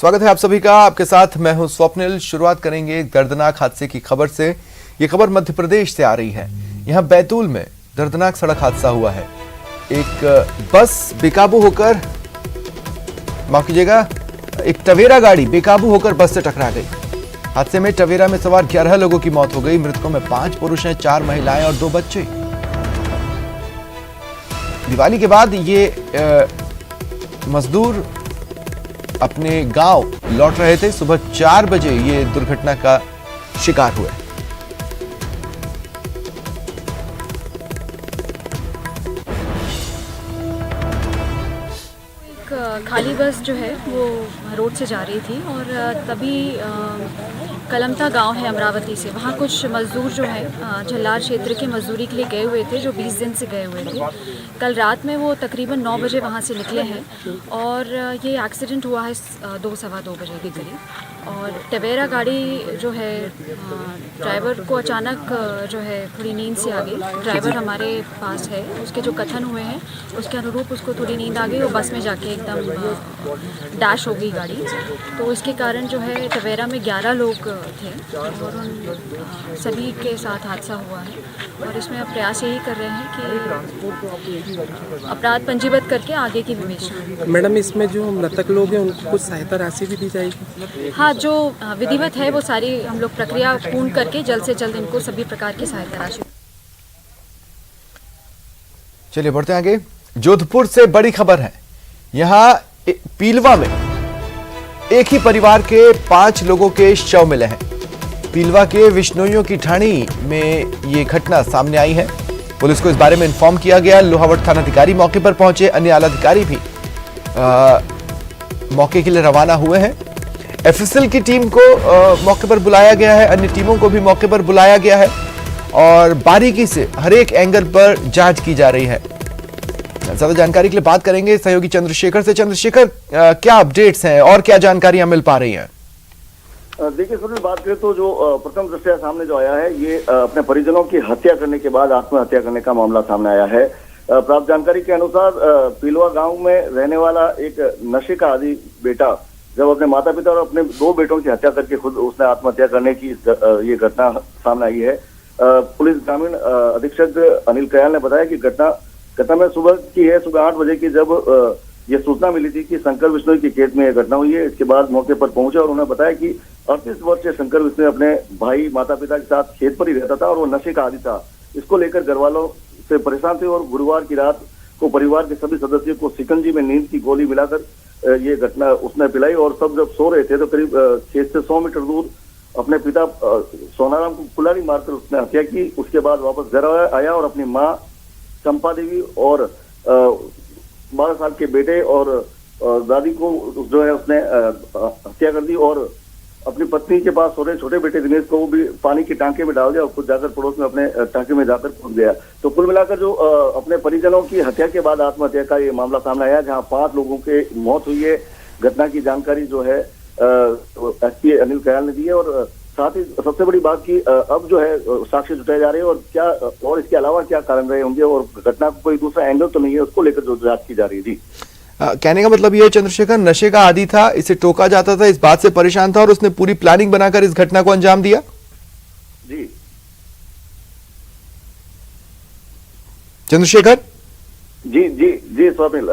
स्वागत है आप सभी का। आपके साथ मैं हूं स्वप्निल। शुरुआत करेंगे एक दर्दनाक हादसे की खबर से। ये खबर मध्य प्रदेश से आ रही है। यहां बैतूल में दर्दनाक सड़क हादसा हुआ है। एक बस बेकाबू होकर, माफ कीजिएगा, एक टवेरा गाड़ी बेकाबू होकर बस से टकरा गई। हादसे में टवेरा में सवार 11 लोगों की मौत हो गई। मृतकों में 5 पुरुष हैं, 4 महिलाएं और 2 बच्चे। दिवाली के बाद ये मजदूर अपने गांव लौट रहे थे। सुबह 4 बजे ये दुर्घटना का शिकार हुए। खाली बस जो है वो रोड से जा रही थी और तभी कलमता गांव है अमरावती से, वहाँ कुछ मज़दूर जो है झल्लार क्षेत्र के मजदूरी के लिए गए हुए थे, जो 20 दिन से गए हुए थे। कल रात में वो तकरीबन 9 बजे वहाँ से निकले हैं और ये एक्सीडेंट हुआ है 2 सवा 2 बजे के करीब। और टवेरा गाड़ी जो है, ड्राइवर को अचानक जो है थोड़ी नींद से आ गई। ड्राइवर हमारे पास है, उसके जो कथन हुए हैं उसके अनुरूप उसको थोड़ी नींद आ गई और बस में जाके एकदम डैश हो गई गाड़ी। तो इसके कारण जो है टवेरा में 11 लोग थे और उन सभी के साथ हादसा हुआ है। और इसमें अब प्रयास यही कर रहे हैं कि अपराध पंजीबद्ध करके आगे की विवेचना। मैडम, इसमें जो मृतक लोग हैं उनको कुछ सहायता राशि भी दी जाएगी? हाँ, जो विधिवत है वो सारी हम लोग प्रक्रिया पूर्ण करके जल्द से जल्द इनको सभी प्रकार की सहायता राशि। चलिए बढ़ते हैं आगे। जोधपुर से बड़ी खबर है। यहां पीलवा में एक ही परिवार के 5 लोगों के शव मिले हैं। पीलवा के विश्नोइयों की ठाणी में ये घटना सामने आई है। पुलिस को इस बारे में इन्फॉर्म किया गया। लोहावट थानाधिकारी मौके पर पहुंचे। अन्य आला अधिकारी भी मौके के लिए रवाना हुए हैं। एफएसएल की टीम को मौके पर बुलाया गया है। अन्य टीमों को भी मौके पर बुलाया गया है और बारीकी से हर एक एंगल पर जांच की जा रही है। ज्यादा जानकारी के लिए बात करेंगे सहयोगी चंद्रशेखर से। चंद्रशेखर, क्या अपडेट्स हैं और क्या जानकारियां मिल पा रही हैं? देखिए, सुनिल, बात करें तो जो प्रथम दृष्टया सामने जो आया है, ये अपने परिजनों की हत्या करने के बाद आत्महत्या करने का मामला सामने आया है। प्राप्त जानकारी के अनुसार पीलवा गांव में रहने वाला एक नशे का आदी बेटा जब अपने माता पिता और अपने 2 बेटों की हत्या करके खुद उसने आत्महत्या करने की ये घटना सामने आई है। पुलिस ग्रामीण अधीक्षक अनिल कयाल ने बताया कि घटना में सुबह की है। सुबह 8 बजे की जब ये सूचना मिली थी कि शंकर बिश्नोई के खेत में यह घटना हुई है। इसके बाद मौके पर पहुंचे और उन्होंने बताया कि 38 वर्षीय शंकर बिश्नोई अपने भाई माता पिता के साथ खेत पर ही रहता था और वो नशे का आदी था। इसको लेकर घर वालों से परेशान थे और गुरुवार की रात को परिवार के सभी सदस्यों को शिकंजी में नींद की गोली मिलाकर ये घटना उसने पिलाई और सब जब सो रहे थे तो करीब खेत से 100 मीटर दूर अपने पिता सोनाराम को कुल्हाड़ी मारकर उसने हत्या की। उसके बाद वापस घर आया और अपनी माँ चंपा देवी और 12 साल के बेटे और दादी को जो है उसने हत्या कर दी और अपनी पत्नी के पास सो रहे छोटे बेटे दिनेश को भी पानी के टांके में डाल दिया और खुद जाकर पड़ोस में अपने टांके में जाकर कूद गया। तो कुल मिलाकर जो अपने परिजनों की हत्या के बाद आत्महत्या का ये मामला सामने आया, जहां 5 लोगों के मौत हुई है। घटना की जानकारी जो है एसपी अनिल कयाल ने दी है और साथ ही सबसे बड़ी बात की अब जो है साक्ष्य जुटाए जा रहे हैं और क्या और इसके अलावा क्या कारण रहे होंगे और घटना को कोई दूसरा एंगल तो नहीं है, उसको लेकर जो जांच की जा रही है। जी, कहने का मतलब ये है चंद्रशेखर, नशे का आदी था, इसे टोका जाता था, इस बात से परेशान था और उसने पूरी प्लानिंग बनाकर इस घटना को अंजाम दिया। जी चंद्रशेखर। जी जी जी स्वप्निल,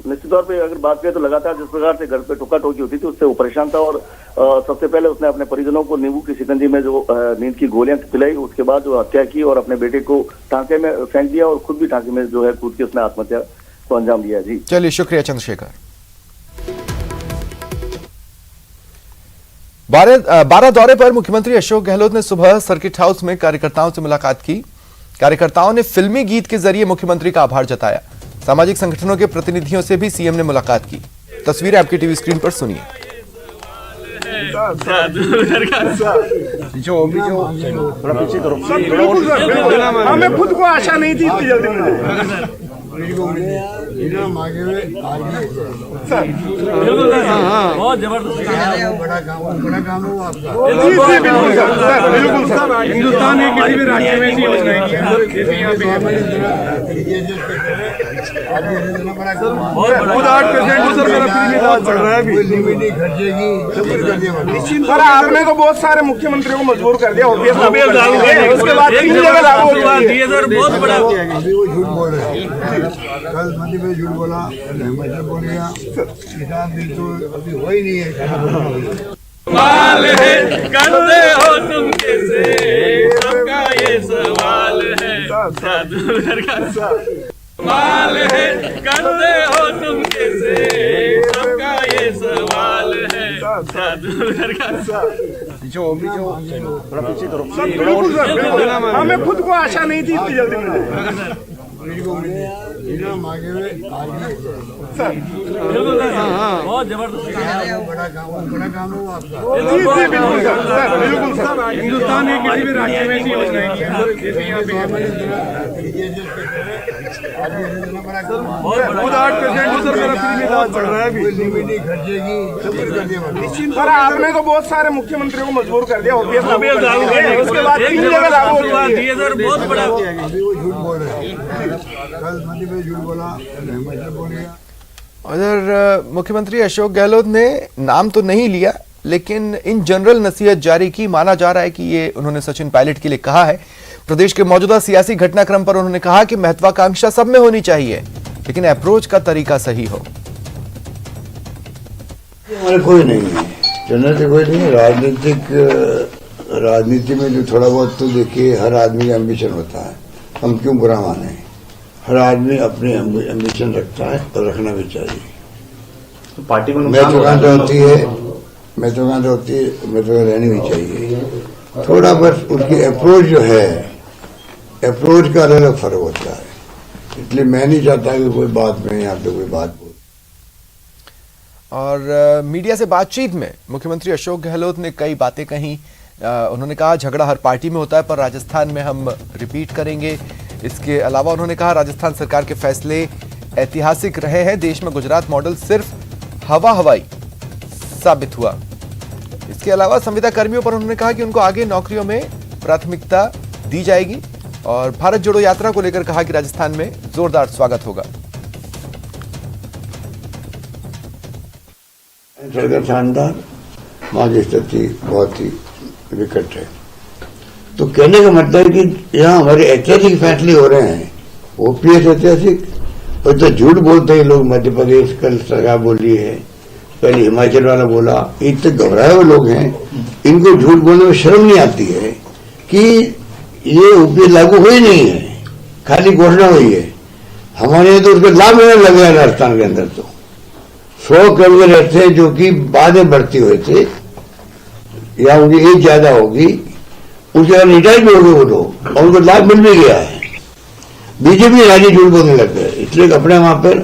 निश्चित तौर पे अगर बात करें तो लगातार जिस प्रकार से घर पे टोका टोकी होती थी उससे वो परेशान था और सबसे पहले उसने अपने परिजनों को नींबू की शिकंजी में जो नींद की गोलियां पिलाई, उसके बाद जो हत्या की और अपने बेटे को टांके में फेंक दिया और खुद भी टांके में जो है कूद के उसने आत्महत्या को अंजाम दिया। जी चलिए, शुक्रिया चंद्रशेखर। 12 दौरे पर मुख्यमंत्री अशोक गहलोत ने सुबह सर्किट हाउस में कार्यकर्ताओं से मुलाकात की। कार्यकर्ताओं ने फिल्मी गीत के जरिए मुख्यमंत्री का आभार जताया। सामाजिक संगठनों के प्रतिनिधियों से भी सीएम ने मुलाकात की। तस्वीरें आपकी टीवी स्क्रीन पर सुनिए। हमें खुद को आशा नहीं थी इतनी जल्दी मिले। बहुत जबरदस्त बड़ा काम है आपका। बिल्कुल सर, हिंदुस्तान ने किसी भी राज्य में ऐसी योजना नहीं है। खुद 8% सर मेरा फ्री में इलाज चल रहा है अभी। सर आपने तो बहुत सारे मुख्यमंत्रियों को मजबूर कर दिया ओपीएस लागू कर दिया, उसके बाद 3 जगह लागू हो दिए सर, बहुत बड़ा। अभी वो झूठ बोल रहे हैं, कल मंडी में झूठ बोला, हिमाचल बोल गया, किसान बिल तो अभी हो ही नहीं है। सवाल है करते हो तुम कैसे, सबका ये सवाल है, सवाल है करते हो तुम कैसे, सबका ये सवाल है। सर बिल्कुल सर, हमें खुद को आशा नहीं थी इतनी जल्दी मिले। मांगे हुए बहुत जबरदस्त बड़ा काम हो आपका। जी बिल्कुल सर, बिल्कुल सर। हिंदुस्तान के किसी भी राज्य में ऐसी योजनाएं नहीं है सर, जैसे यहाँ पे खुद 8% सर मेरा फ्री में इलाज चल रहा है अभी। सर आपने तो बहुत सारे मुख्यमंत्रियों को मजबूर कर दिया ओपीएस लागू कर दिया, उसके बाद 3 जगह लागू हो दिए सर, बहुत बड़ा। अभी वो झूठ बोल रहे हैं, कल मंडी में झूठ बोला, हिमाचल बोल गया। उधर मुख्यमंत्री अशोक गहलोत ने नाम तो नहीं लिया, लेकिन इन जनरल नसीहत जारी की। माना जा रहा है कि ये उन्होंने सचिन पायलट के लिए कहा है। प्रदेश के मौजूदा सियासी घटनाक्रम पर उन्होंने कहा कि महत्वाकांक्षा सब में होनी चाहिए, लेकिन अप्रोच का तरीका सही हो। हमारे कोई नहीं है, जनरल से कोई नहीं है। राजनीति में जो थोड़ा बहुत तो देखिए, हर आदमी का एम्बिशन होता है, हम क्यों बुरा माने। हर आदमी अपने एम्बिशन रखता है और रखना भी चाहिए। तो पार्टी को महत्वाकांक्षा होती है, महत्वाकांक्षा होती है, महत्वाकांक्षा रहनी भी चाहिए। थोड़ा बस उसकी अप्रोच जो है, अप्रोच का अलग फर्क होता है। इसलिए मैं नहीं चाहता कि कोई बात में यहाँ पे कोई बात बोल। और मीडिया से बातचीत में मुख्यमंत्री अशोक गहलोत ने कई बातें कही। उन्होंने कहा झगड़ा हर पार्टी में होता है, पर राजस्थान में हम रिपीट करेंगे। इसके अलावा उन्होंने कहा राजस्थान सरकार के फैसले ऐतिहासिक रहे हैं, देश में गुजरात मॉडल सिर्फ हवाई साबित हुआ। इसके अलावा संविदा कर्मियों पर उन्होंने कहा कि उनको आगे नौकरियों में प्राथमिकता दी जाएगी, और भारत जोड़ो यात्रा को लेकर कहा कि राजस्थान में जोरदार स्वागत होगा। सरकार शानदार, वहां की स्थिति बहुत ही विकट है। तो कहने का मतलब है कि यहाँ हमारे ऐतिहासिक फैसले हो रहे हैं। ओपीएस ऐतिहासिक, और तो झूठ बोलते हैं लोग। मध्य प्रदेश कल सरकार बोल रही है, पहले हिमाचल वाला बोला। इतने घबराए हुए लोग हैं, इनको झूठ बोलने में शर्म नहीं आती है कि ये ओपीएस लागू हुई नहीं है, खाली घोषणा हुई है। हमारे यहाँ तो उसका लाभ लेने लगे हैं। राजस्थान के अंदर तो 100 कर्मचारी रहते हैं जो कि बाद में भर्ती हुए थे, या उनकी एज ज्यादा होगी, उसके बाद रिटायर भी हो गए वो लोग, और उनको लाभ मिल भी गया है। बीजेपी राज्य झूठ बोलने लग गए, इसलिए अपने वहां पर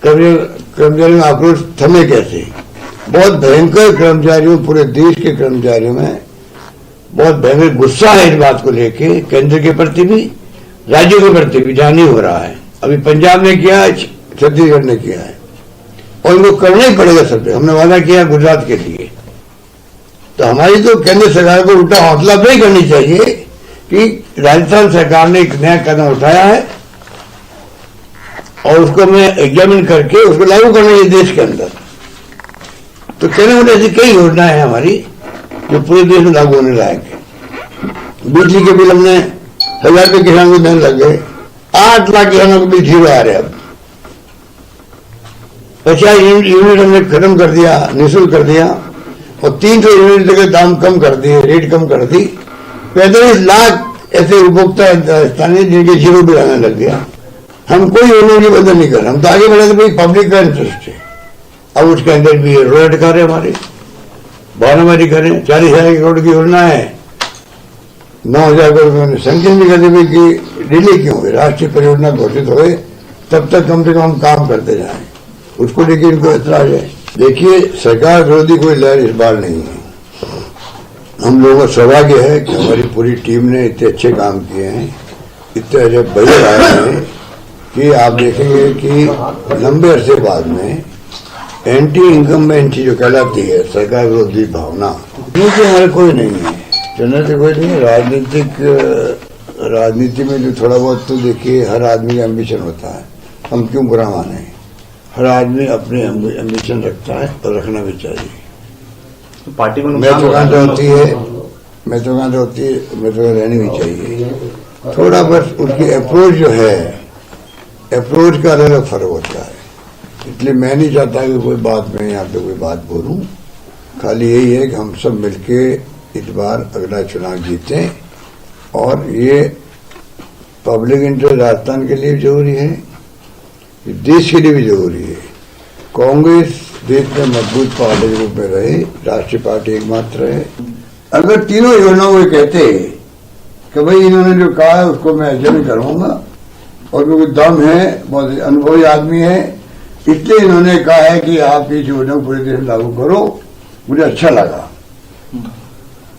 कर्मचारियों का आक्रोश थमे कैसे। बहुत भयंकर कर्मचारियों, पूरे देश के कर्मचारियों में बहुत भयंकर गुस्सा है इस बात को लेके, केंद्र के प्रति भी, राज्यों के प्रति भी। जहां नहीं हो रहा है, अभी पंजाब ने किया, छत्तीसगढ़ ने किया है, और इनको करना ही पड़ेगा सब। हमने वादा किया गुजरात के लिए। तो हमारी तो केंद्र सरकार को उल्टा हौसला अफजाई करनी चाहिए कि राजस्थान सरकार ने एक नया कदम उठाया है, और उसको मैं एग्जामिन करके उसको लागू करना चाहिए देश के अंदर। तो कहने वाले ऐसी कई योजनाएं हैं हमारी जो पूरे देश में लागू होने लायक है। बिजली के बिल हमने 1000 रुपये किसानों को देने लग गए, 8 लाख किसानों को बिल जीरो आ रहे हैं अब। 50 यूनिट हमने खत्म कर दिया, निःशुल्क कर दिया, और 300 यूनिट तक दाम कम कर दिए, रेट कम कर दी। 45 लाख ऐसे उपभोक्ता स्थानीय जिनके जीरो बिल आने लग गया। हम कोई योजना की बदल नहीं कर रहे, हम तो आगे बढ़े, तो भाई पब्लिक का इंटरेस्ट है। अब उसके अंदर भी रोड कर रहे हमारे, बारहमारी करें। 40,000 करोड़ की योजना है, 9,000 करोड़ मैंने सैंक्शन भी कर दी कि डिले क्यों हुए। राष्ट्रीय परियोजना घोषित हुए तब तक कम से कम काम करते जाए, उसको लेकर इनको ऐतराज है। देखिए, सरकार विरोधी कोई लहर इस बार नहीं है। हम लोगों का सौभाग्य है कि हमारी पूरी टीम ने इतने अच्छे काम किए हैं, इतने अच्छे बजट आए हैं कि आप देखेंगे कि लंबे अरसे बाद में एंटी इनकम्बेंसी जो कहलाती है, सरकार विरोधी भावना, क्योंकि हमारे कोई नहीं है, जनरल से कोई नहीं है। राजनीति में जो थोड़ा बहुत तो देखिए हर आदमी का एम्बिशन होता है, हम क्यों बुरा माने। हर आदमी अपने एम्बिशन रखता है और रखना भी चाहिए। तो पार्टी को महत्वाकांक्षा होती है, महत्वाकांक्षा होती है, महत्वाकांक्षा रहनी भी चाहिए। थोड़ा बस उसकी अप्रोच जो है, अप्रोच का अलग अलग फर्क होता है। इसलिए मैं नहीं चाहता कि कोई बात में यहाँ पे कोई बात बोलूं। खाली यही है कि हम सब मिलके इस बार अगला चुनाव जीतें, और ये पब्लिक इंटरेस्ट राजस्थान के लिए भी जरूरी है, देश के लिए भी जरूरी है। कांग्रेस देश में मजबूत पार्टी के रूप में रहे, राष्ट्रीय पार्टी एकमात्र है। अगर तीनों योजनाओं को कहते कि भाई इन्होंने जो कहा है उसको मैं ऐसे नहीं करूंगा, और क्योंकि दम है, बहुत अनुभवी आदमी है, इसलिए इन्होंने कहा है कि आप इस योजना को पूरे देश में लागू करो। मुझे अच्छा लगा,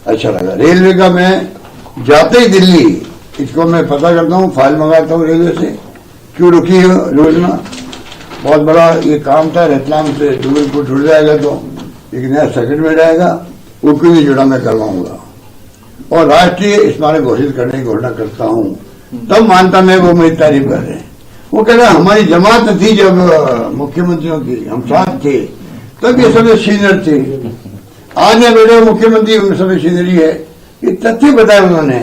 अच्छा लगा। रेलवे का मैं जाते ही दिल्ली इसको मैं पता करता हूँ, फाइल मंगाता हूँ रेलवे से, क्यों रुकी है योजना। बहुत बड़ा ये काम था, रतलाम से डूंगरपुर जुड़ जाएगा तो एक नया सर्किट मिल जाएगा, उसको भी जुड़ा मैं करवाऊंगा और राष्ट्रीय स्मारक घोषित करने की घोषणा करता हूँ। तब मानता मैं वो मेरी तारीफ कर रहे हैं। वो कह रहे हमारी जमात थी जब मुख्यमंत्रियों की, हम साथ थे, तब ये सब सीनियर थे। आज ये बेटे मुख्यमंत्री उन सब सीनियरी है, ये तथ्य बताया उन्होंने।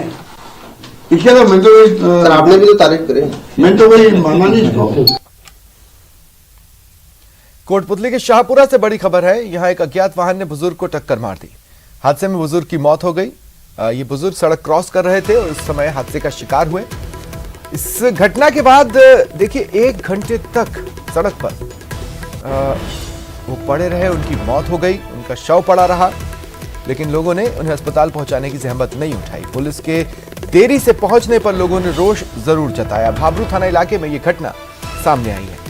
इसके अलावा मैं तो आपने भी तो तारीफ करे, मैं तो वही माना नहीं इसको। कोटपुतली के शाहपुरा से बड़ी खबर है। यहां एक अज्ञात वाहन ने बुजुर्ग को टक्कर मार दी। हादसे में बुजुर्ग की मौत हो गई। ये बुजुर्ग सड़क क्रॉस कर रहे थे और उस समय हादसे का शिकार हुए। इस घटना के बाद देखिए 1 घंटे तक सड़क पर वो पड़े रहे, उनकी मौत हो गई, उनका शव पड़ा रहा, लेकिन लोगों ने उन्हें अस्पताल पहुंचाने की जहमत नहीं उठाई। पुलिस के देरी से पहुंचने पर लोगों ने रोष जरूर जताया। भाबरू थाना इलाके में यह घटना सामने आई है।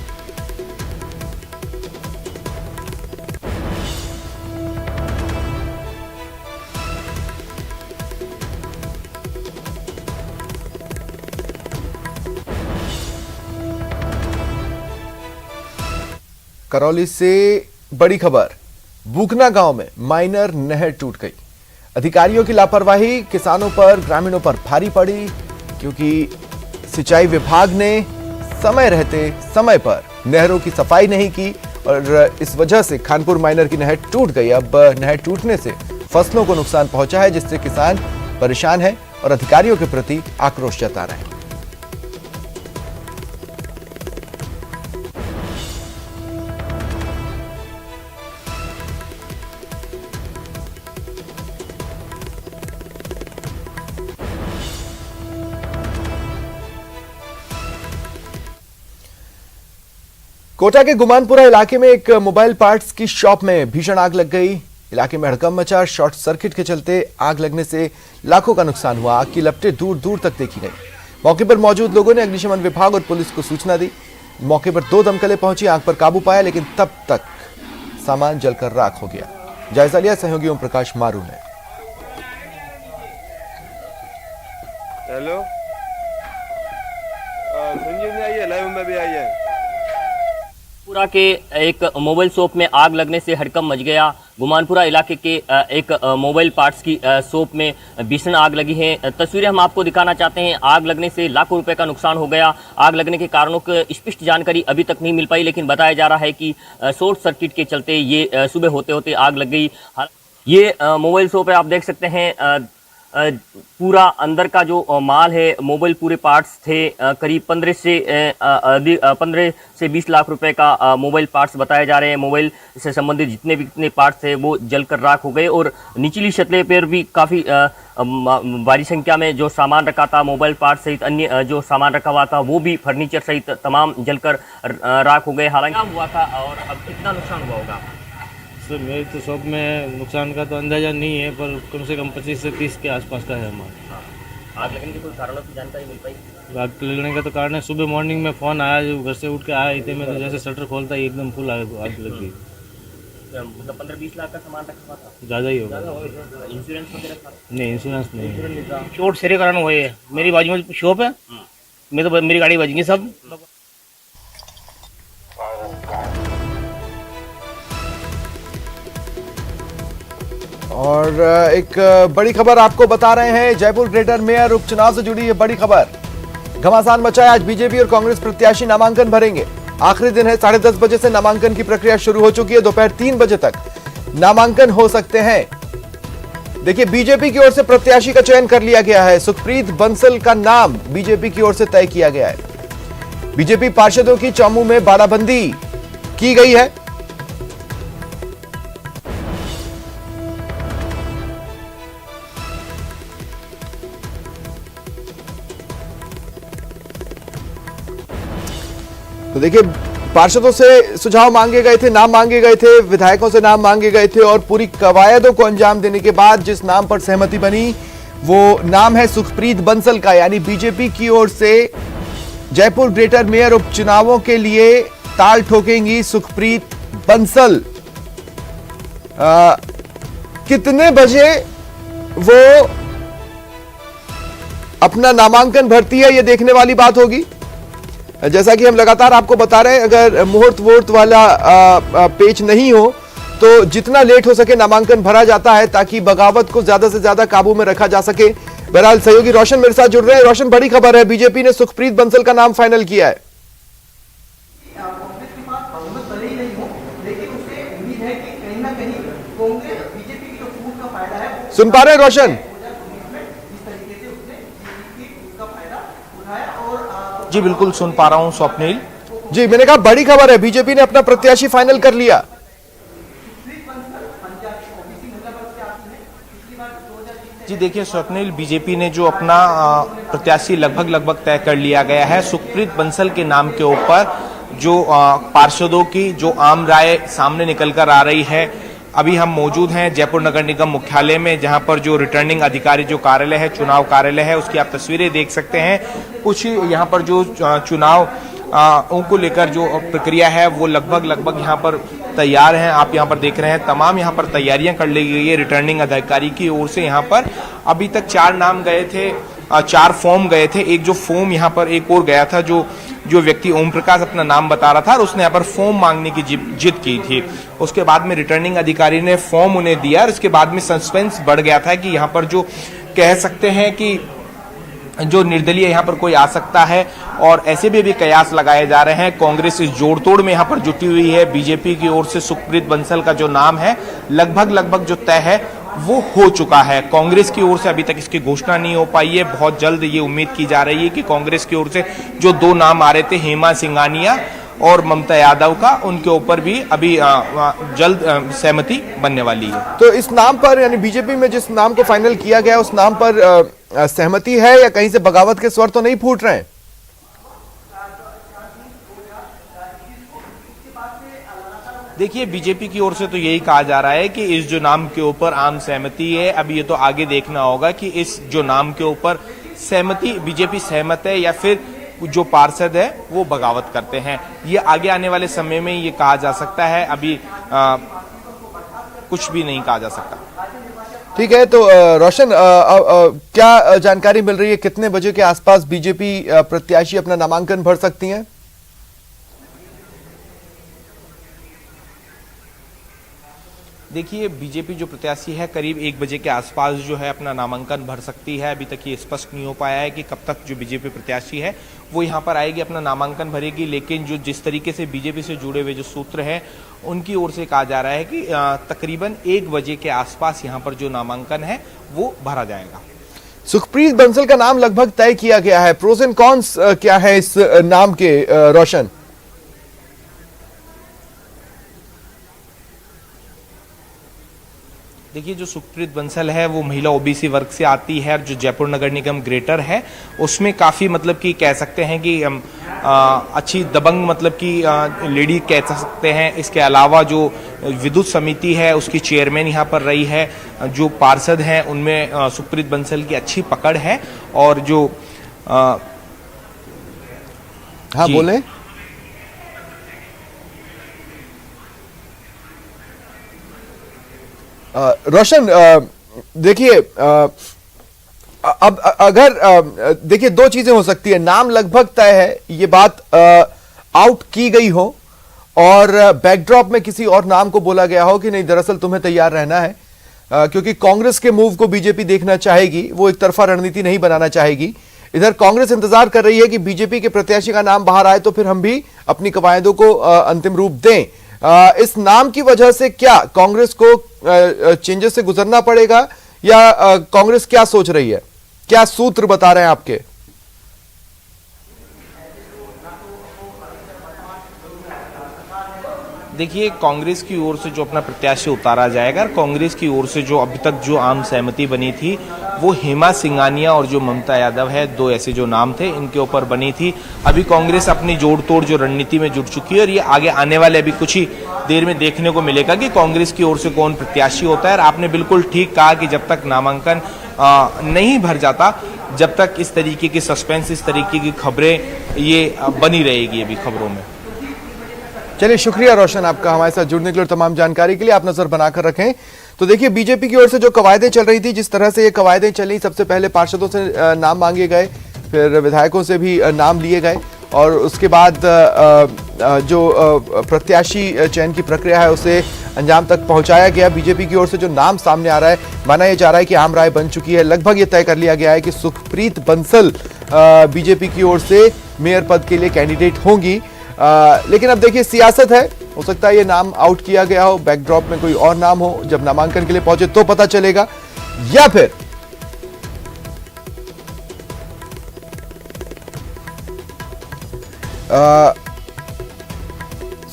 करौली से बड़ी खबर, बूकना गांव में माइनर नहर टूट गई। अधिकारियों की लापरवाही किसानों पर, ग्रामीणों पर भारी पड़ी, क्योंकि सिंचाई विभाग ने समय रहते समय पर नहरों की सफाई नहीं की और इस वजह से खानपुर माइनर की नहर टूट गई। अब नहर टूटने से फसलों को नुकसान पहुंचा है, जिससे किसान परेशान है और अधिकारियों के प्रति आक्रोश जता रहे हैं। कोटा के गुमानपुरा इलाके में एक मोबाइल पार्ट्स की शॉप में भीषण आग लग गई। इलाके में हड़कंप मचा। शॉर्ट सर्किट के चलते आग लगने से लाखों का नुकसान हुआ। आग की लपटें दूर दूर तक देखी गई। मौके पर मौजूद लोगों ने अग्निशमन विभाग और पुलिस को सूचना दी। मौके पर 2 दमकलें पहुंची, आग पर काबू पाया, लेकिन तब तक सामान जलकर राख हो गया। जायजा लिया सहयोगी ओम प्रकाश मारू ने। हेलो, संजीव ने आई है, लाइव में भी आई है। गुमानपुरा के एक मोबाइल शॉप में आग लगने से हड़कंप मच गया। गुमानपुरा इलाके के एक मोबाइल पार्ट्स की शॉप में भीषण आग लगी है। तस्वीरें हम आपको दिखाना चाहते हैं। आग लगने से लाखों रुपए का नुकसान हो गया। आग लगने के कारणों की स्पष्ट जानकारी अभी तक नहीं मिल पाई, लेकिन बताया जा रहा है कि शॉर्ट सर्किट के चलते ये सुबह होते होते आग लग गई। ये मोबाइल शॉप है, आप देख सकते हैं। पूरा अंदर का जो माल है, मोबाइल पूरे पार्ट्स थे, करीब 15 से 20 लाख रुपए का मोबाइल पार्ट्स बताए जा रहे हैं। मोबाइल से संबंधित जितने भी कितने पार्ट्स थे वो जलकर राख हो गए और निचली सतह पर भी काफ़ी भारी संख्या में जो सामान रखा था, मोबाइल पार्ट्स सहित अन्य जो सामान रखा हुआ था, वो भी फर्नीचर सहित तमाम जलकर राख हो गए। हालांकि हुआ था और अब कितना नुकसान हुआ होगा? सर मेरी तो शॉप में नुकसान का तो अंदाज़ा नहीं है, पर कम से कम 25 से 30 के आसपास का है हमारा। आग लगने के कोई कारणों की जानकारी मिल पाई? आग लगने का तो कारण है, सुबह मॉर्निंग में फ़ोन आया, जो घर से उठ के आया इतने में तो जैसे शटर खोलता है एकदम फुल आग लग गई। मतलब 15-20 लाख का सामान रखा हुआ था? ज़्यादा ही होगा। इंश्योरेंस वगैरह था? नहीं, इंश्योरेंस नहीं। चोट सिरे कारण हुए है। मेरी बाजू में शॉप है, मैं तो मेरी गाड़ी बच गई सब। और एक बड़ी खबर आपको बता रहे हैं, जयपुर ग्रेटर मेयर उपचुनाव से जुड़ी है बड़ी खबर। घमासान मचा है, आज बीजेपी और कांग्रेस प्रत्याशी नामांकन भरेंगे। आखिरी दिन है, 10:30 बजे से नामांकन की प्रक्रिया शुरू हो चुकी है। दोपहर 3 बजे तक नामांकन हो सकते हैं। देखिए, बीजेपी की ओर से प्रत्याशी का चयन कर लिया गया है। सुखप्रीत बंसल का नाम बीजेपी की ओर से तय किया गया है। बीजेपी पार्षदों की चौमू में बाड़ाबंदी की गई है। तो देखिए, पार्षदों से सुझाव मांगे गए थे, नाम मांगे गए थे, विधायकों से नाम मांगे गए थे और पूरी कवायदों को अंजाम देने के बाद जिस नाम पर सहमति बनी वो नाम है सुखप्रीत बंसल का। यानी बीजेपी की ओर से जयपुर ग्रेटर मेयर उपचुनावों के लिए ताल ठोकेंगी सुखप्रीत बंसल। कितने बजे वो अपना नामांकन भरती है, ये देखने वाली बात होगी। जैसा कि हम लगातार आपको बता रहे हैं, अगर मुहूर्त वोर्त वाला पेच नहीं हो तो जितना लेट हो सके नामांकन भरा जाता है ताकि बगावत को ज्यादा से ज्यादा काबू में रखा जा सके। बहरहाल सहयोगी रोशन मेरे साथ जुड़ रहे हैं। रोशन, बड़ी खबर है, बीजेपी ने सुखप्रीत बंसल का नाम फाइनल किया है। सुन पा रहे हैं रोशन? जी बिल्कुल सुन पा रहा हूं स्वप्निल जी। मैंने कहा बड़ी खबर है, बीजेपी ने अपना प्रत्याशी फाइनल कर लिया। जी देखिए स्वप्निल, बीजेपी ने जो अपना प्रत्याशी लगभग तय कर लिया गया है। सुखप्रीत बंसल के नाम के ऊपर जो पार्षदों की जो आम राय सामने निकल कर आ रही है। अभी हम मौजूद हैं जयपुर नगर निगम मुख्यालय में, जहां पर जो रिटर्निंग अधिकारी जो कार्यालय है, चुनाव कार्यालय है, उसकी आप तस्वीरें देख सकते हैं। कुछ यहां पर जो चुनाव को लेकर जो प्रक्रिया है वो लगभग यहां पर तैयार हैं। आप यहां पर देख रहे हैं, तमाम यहां पर तैयारियां कर ली गई है रिटर्निंग अधिकारी की ओर से। यहां पर अभी तक 4 नाम गए थे, 4 फॉर्म गए थे। एक जो फॉर्म यहां पर एक और गया था, जो व्यक्ति ओम प्रकाश अपना नाम बता रहा था और उसने यहाँ पर फॉर्म मांगने की जिद की थी। उसके बाद में रिटर्निंग अधिकारी ने फॉर्म उन्हें दिया और उसके बाद में सस्पेंस बढ़ गया था कि यहाँ पर जो कह सकते हैं कि जो निर्दलीय यहाँ पर कोई आ सकता है और ऐसे भी कयास लगाए जा रहे हैं। कांग्रेस इस जोड़ तोड़ में यहाँ पर जुटी हुई है। बीजेपी की ओर से सुखप्रीत बंसल का जो नाम है लगभग जो तय है वो हो चुका है। कांग्रेस की ओर से अभी तक इसकी घोषणा नहीं हो पाई है। बहुत जल्द ये उम्मीद की जा रही है कि कांग्रेस की ओर से जो 2 नाम आ रहे थे, हेमा सिंघानिया और ममता यादव का, उनके ऊपर भी अभी जल्द सहमति बनने वाली है। तो इस नाम पर, यानी बीजेपी में जिस नाम को फाइनल किया गया उस नाम पर सहमति है या कहीं से बगावत के स्वर तो नहीं फूट रहे हैं? देखिए, बीजेपी की ओर से तो यही कहा जा रहा है कि इस जो नाम के ऊपर आम सहमति है। अभी ये तो आगे देखना होगा कि इस जो नाम के ऊपर सहमति बीजेपी सहमत है या फिर जो पार्षद है वो बगावत करते हैं। ये आगे आने वाले समय में ये कहा जा सकता है। अभी कुछ भी नहीं कहा जा सकता। ठीक है, तो रोशन, क्या जानकारी मिल रही है, कितने बजे के आसपास बीजेपी प्रत्याशी अपना नामांकन भर सकती हैं? देखिए, बीजेपी जो प्रत्याशी है करीब 1 बजे के आसपास जो है अपना नामांकन भर सकती है। अभी तक ये स्पष्ट नहीं हो पाया है कि कब तक जो बीजेपी प्रत्याशी है वो यहाँ पर आएगी, अपना नामांकन भरेगी। लेकिन जो जिस तरीके से बीजेपी से जुड़े हुए जो सूत्र हैं उनकी ओर से कहा जा रहा है कि तकरीबन 1 बजे के आसपास यहाँ पर जो नामांकन है वो भरा जाएगा। सुखप्रीत बंसल का नाम लगभग तय किया गया है। प्रोस एंड कॉन्स क्या है इस नाम के, रोशन? देखिए, जो सुखप्रीत बंसल है वो महिला ओबीसी वर्ग से आती है और जो जयपुर नगर निगम ग्रेटर है उसमें काफ़ी मतलब कि कह सकते हैं कि अच्छी दबंग मतलब कि लेडी कह सकते हैं। इसके अलावा जो विद्युत समिति है उसकी चेयरमैन यहाँ पर रही है। जो पार्षद हैं उनमें सुखप्रीत बंसल की अच्छी पकड़ है। और जो हाँ बोले रोशन, देखिए अब अगर देखिए 2 चीजें हो सकती है। नाम लगभग तय है, ये बात आउट की गई हो और बैकड्रॉप में किसी और नाम को बोला गया हो कि नहीं दरअसल तुम्हें तैयार रहना है, क्योंकि कांग्रेस के मूव को बीजेपी देखना चाहेगी, वो एक तरफा रणनीति नहीं बनाना चाहेगी। इधर कांग्रेस इंतजार कर रही है कि बीजेपी के प्रत्याशी का नाम बाहर आए तो फिर हम भी अपनी कवायदों को अंतिम रूप दें। इस नाम की वजह से क्या कांग्रेस को चेंजेस से गुजरना पड़ेगा या कांग्रेस क्या सोच रही है, क्या सूत्र बता रहे हैं आपके? देखिए, कांग्रेस की ओर से जो अपना प्रत्याशी उतारा जाएगा, कांग्रेस की ओर से जो अभी तक जो आम सहमति बनी थी वो हेमा सिंघानिया और जो ममता यादव है, दो ऐसे जो नाम थे इनके ऊपर बनी थी। अभी कांग्रेस अपनी जोड़ तोड़ जो रणनीति में जुट चुकी है और ये आगे आने वाले अभी कुछ ही देर में देखने को मिलेगा कि कांग्रेस की ओर से कौन प्रत्याशी होता है। और आपने बिल्कुल ठीक कहा कि जब तक नामांकन नहीं भर जाता, जब तक इस तरीके की सस्पेंस, इस तरीके की खबरें ये बनी रहेगी अभी खबरों में। चलिए, शुक्रिया रोशन आपका हमारे साथ जुड़ने के लिए, तमाम जानकारी के लिए। आप नजर बनाकर रखें। तो देखिए, बीजेपी की ओर से जो कवायदें चल रही थी, जिस तरह से ये कवायदें चली, सबसे पहले पार्षदों से नाम मांगे गए, फिर विधायकों से भी नाम लिए गए और उसके बाद जो प्रत्याशी चयन की प्रक्रिया है उसे अंजाम तक पहुंचाया गया। बीजेपी की ओर से जो नाम सामने आ रहा है, माना यह जा रहा है कि आम राय बन चुकी है। लगभग ये तय कर लिया गया है कि सुखप्रीत बंसल बीजेपी की ओर से मेयर पद के लिए कैंडिडेट होंगी। लेकिन अब देखिए, सियासत है, हो सकता है ये नाम आउट किया गया हो, बैकड्रॉप में कोई और नाम हो, जब नामांकन के लिए पहुंचे तो पता चलेगा, या फिर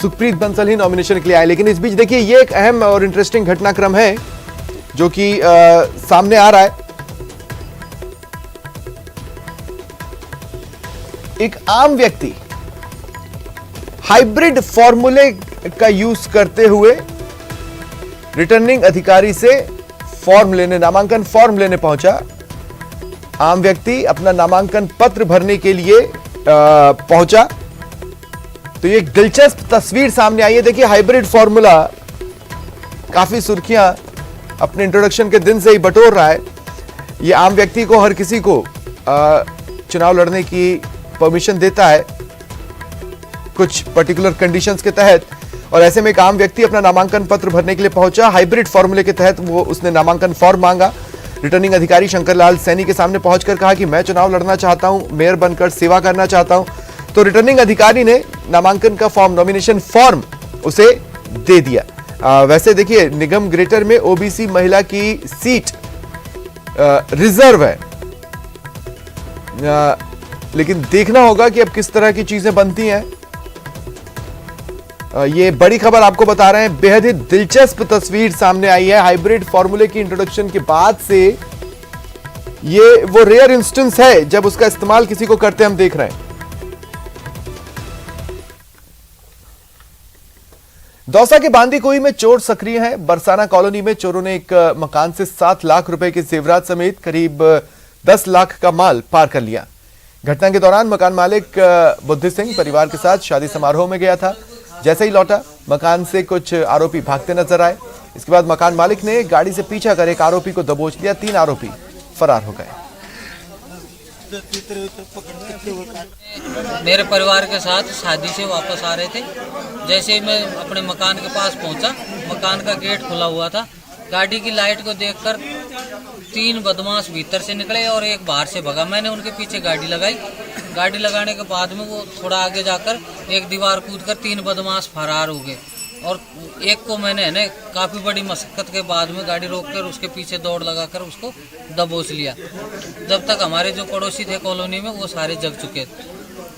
सुखप्रीत बंसल ही नॉमिनेशन के लिए आए। लेकिन इस बीच देखिए, ये एक अहम और इंटरेस्टिंग घटनाक्रम है जो कि सामने आ रहा है। एक आम व्यक्ति हाइब्रिड फॉर्मूले का यूज करते हुए रिटर्निंग अधिकारी से फॉर्म लेने, नामांकन फॉर्म लेने पहुंचा। आम व्यक्ति अपना नामांकन पत्र भरने के लिए पहुंचा तो ये एक दिलचस्प तस्वीर सामने आई है। देखिए, हाइब्रिड फॉर्मूला काफी सुर्खियां अपने इंट्रोडक्शन के दिन से ही बटोर रहा है। ये आम व्यक्ति को, हर किसी को चुनाव लड़ने की परमिशन देता है कुछ पर्टिकुलर कंडीशंस के तहत, और ऐसे में एक आम व्यक्ति अपना नामांकन पत्र भरने के लिए पहुंचा। हाइब्रिड फॉर्मूले के तहत उसने नामांकन फॉर्म मांगा। रिटर्निंग अधिकारी शंकरलाल सैनी के सामने पहुंचकर कहा कि मैं चुनाव लड़ना चाहता हूं, मेयर बनकर सेवा करना चाहता हूं। तो रिटर्निंग अधिकारी ने नामांकन का फॉर्म, नॉमिनेशन फॉर्म उसे दे दिया। वैसे देखिए, निगम ग्रेटर में ओबीसी महिला की सीट रिजर्व है, लेकिन देखना होगा कि अब किस तरह की चीजें बनती हैं। ये बड़ी खबर आपको बता रहे हैं, बेहद ही दिलचस्प तस्वीर सामने आई है। हाइब्रिड फॉर्मूले की इंट्रोडक्शन के बाद से ये वो रेयर इंस्टेंस है जब उसका इस्तेमाल किसी को करते हम देख रहे हैं। दौसा के बांदीकुई में चोर सक्रिय है। बरसाना कॉलोनी में चोरों ने एक मकान से 7 लाख रुपए के जेवरात समेत करीब 10 लाख का माल पार कर लिया। घटना के दौरान मकान मालिक बुद्धि सिंह परिवार के साथ शादी समारोह में गया था। जैसे ही लौटा, मकान से कुछ आरोपी भागते नजर आए। इसके बाद मकान मालिक ने गाड़ी से पीछा कर एक आरोपी को दबोच लिया। 3 आरोपी फरार हो गए। मेरे परिवार के साथ शादी से वापस आ रहे थे। जैसे ही मैं अपने मकान के पास पहुंचा, मकान का गेट खुला हुआ था। गाड़ी की लाइट को देखकर 3 बदमाश भीतर से निकले और एक बाहर से भगा। मैंने उनके पीछे गाड़ी लगाई। गाड़ी लगाने के बाद में वो थोड़ा आगे जाकर एक दीवार कूदकर 3 बदमाश फरार हो गए और एक को मैंने काफ़ी बड़ी मशक्कत के बाद में गाड़ी रोककर उसके पीछे दौड़ लगाकर उसको दबोच लिया। जब तक हमारे जो पड़ोसी थे कॉलोनी में वो सारे जग चुके थे।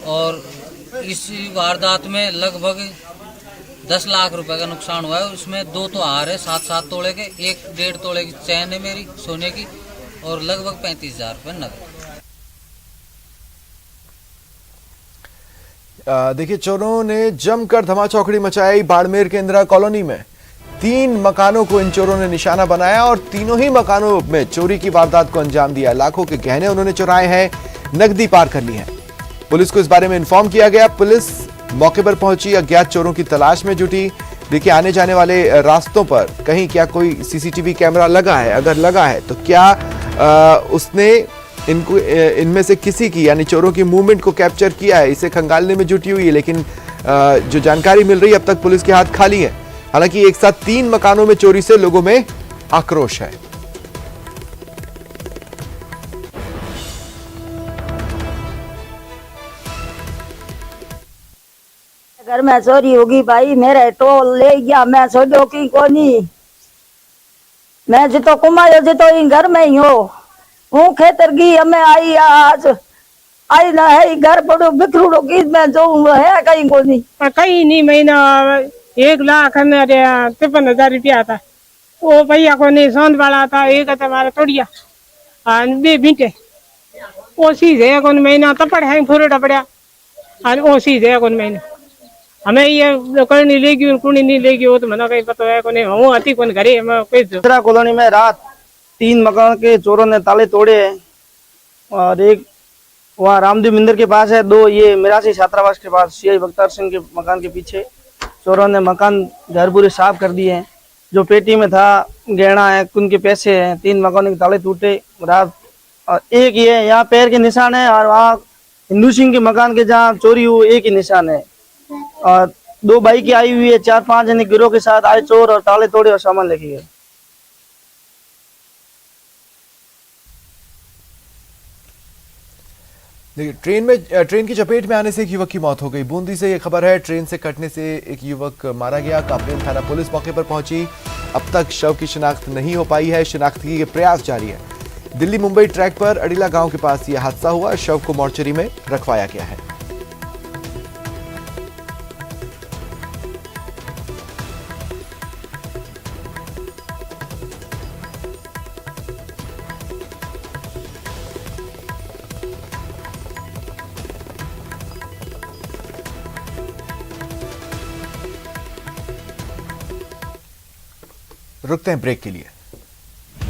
और इस वारदात में लगभग 10 लाख रुपए का नुकसान हुआ है। उसमें 2 तो हार है 7-7 तोले के, 1-1.5 तोले की चैन है मेरी सोने की और लगभग 35,000 रुपये नकद। देखिए, चोरों ने जमकर धमाचौकड़ी मचाई बाड़मेर के इंदिरा कॉलोनी में। 3 मकानों को इन चोरों ने निशाना बनाया और तीनों ही मकानों में चोरी की वारदात को अंजाम दिया। लाखों के गहने उन्होंने चुराए हैं, नकदी पार कर ली है। पुलिस को इस बारे में इन्फॉर्म किया गया। पुलिस मौके पर पहुंची, अज्ञात चोरों की तलाश में जुटी। देखिए, आने जाने वाले रास्तों पर कहीं क्या कोई सीसीटीवी कैमरा लगा है, अगर लगा है तो क्या उसने इनमें से किसी की, यानी चोरों की मूवमेंट को कैप्चर किया है, इसे खंगालने में जुटी हुई है। लेकिन जो जानकारी मिल रही है, अब तक पुलिस के हाथ खाली है। हालांकि एक साथ 3 मकानों में चोरी से लोगों में आक्रोश है। घर में चोरी होगी भाई, मेरे टोल ले गया, मैं छोड़ो की कोनी, मैं जितो कुमायो जितो इन घर में ही हो, हूँ खेतर की हमें आई आज आई ना है घर पड़ो बिखरूड़ो की मैं जो है कहीं कोनी कहीं नहीं। महीना 1,53,000 रुपया था, वो भैया को नहीं सौंद वाला था, एक हमारा तोड़िया बे बीटे वो सीधे कौन महीना तपड़ है फुरटा पड़ा वो सीधे कौन महीना हमें ये करनी लेगी कुड़ी नहीं लेगी, वो तो मना कहीं पता है कोने हूँ अति कौन घरे दूसरा कॉलोनी में रात 3 मकान के चोरों ने ताले तोड़े हैं और एक वहाँ रामदेव मंदिर के पास है, 2 ये मिरासी छात्रावास के पास सीआई बख्तार सिंह के मकान के पीछे चोरों ने मकान घर पूरे साफ कर दिए हैं। जो पेटी में था गहना है, उनके पैसे हैं, 3 मकानों के ताले टूटे रात। और एक ये यहाँ पैर के निशान है और वहाँ हिंदू सिंह के मकान के जहाँ चोरी हुई एक ही निशान है। और 2 बाइकें आई हुई है, 4-5 जने गिरोह के साथ आए चोर और ताले तोड़े और सामान लेके गए। देखिए ट्रेन की चपेट में आने से एक युवक की मौत हो गई। बूंदी से यह खबर है, ट्रेन से कटने से एक युवक मारा गया। कापरेन थाना पुलिस मौके पर पहुंची। अब तक शव की शिनाख्त नहीं हो पाई है, शिनाख्त के प्रयास जारी है। दिल्ली मुंबई ट्रैक पर अड़ीला गांव के पास यह हादसा हुआ। शव को मोर्चरी में रखवाया गया है। रुकते हैं ब्रेक के लिए।